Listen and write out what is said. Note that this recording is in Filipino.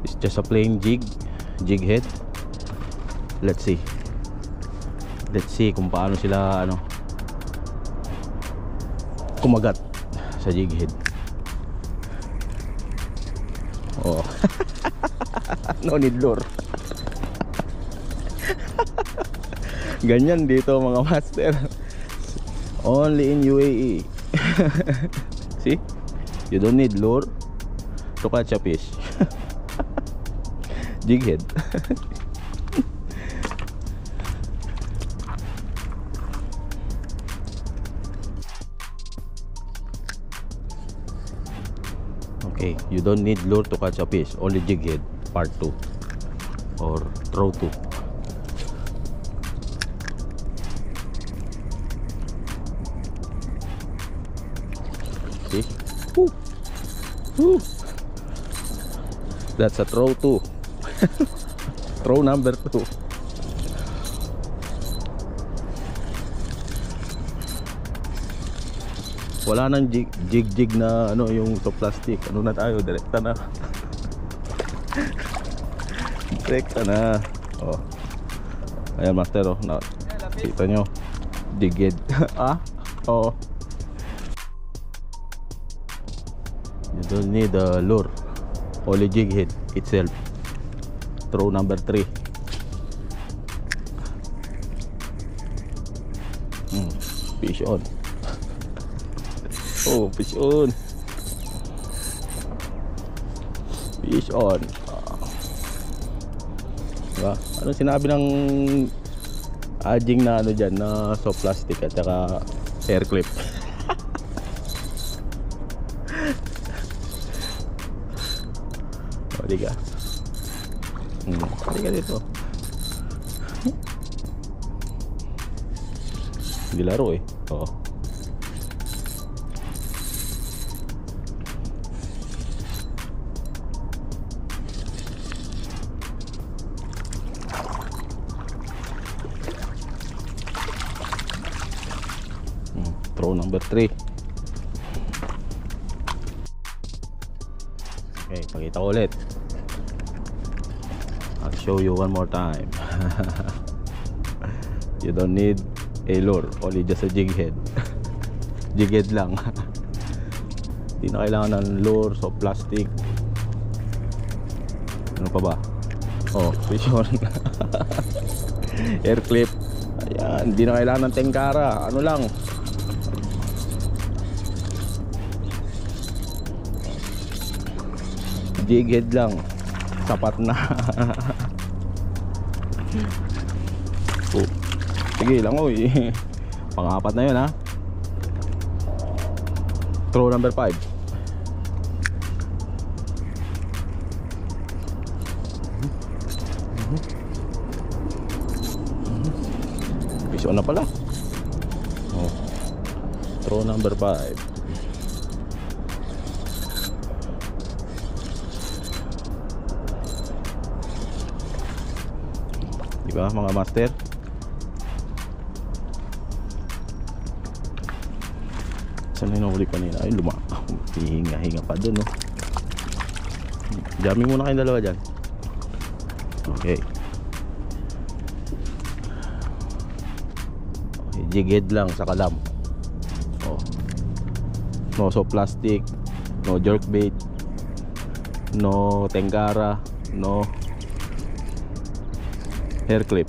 It's just a plain jig head. Let's see kung paano sila kumagat sa jig head. Oh. No need lure. Ganyan dito mga master. Only in UAE. See? You don't need lure to catch a fish. Jig head. Okay, you don't need lure to catch a fish, only jig head, part 2 or throw 2. See? Woo. Woo. That's a throw 2. Throw number 2. Wala nang jig na yung to plastic. Ano na tayo, direkta na. Direkta na. Oh. Ayan master, oh. Kita nyo, jig head. Ah? Oh. You don't need a lure, only jig head itself. Throw number 3. Fish on. Oh, fish on. Fish on. Diba? Ano sinabi ng adjing na dyan na soft plastic at saka hair clip? O, diga. Diga dito. Hindi laro eh. Oo. Throw number 3. Okay, pakita ko ulit. I'll show you one more time. You don't need a lure, only just a jig head. Jig head lang. Hindi na kailangan ng lure, so plastic. Ano pa ba? Oh, fish on. Air clip. Ayan, hindi na kailangan ng tengkara. Ano lang, jig head lang, sapat na. Oh, sige lang, oy. Pang-apat na yun, ha. Throw number 5. Fish on na pala. Oh. Throw number 5. Diba mga master? Saan na hinahuli kanina? Ay, hinga-hinga pa dun, oh. Jamming muna kayong dalawa dyan. Okay. Okay, jig head lang sa kalam. Oh. No soft plastic, no jerk bait, no tengkara, no hair clip.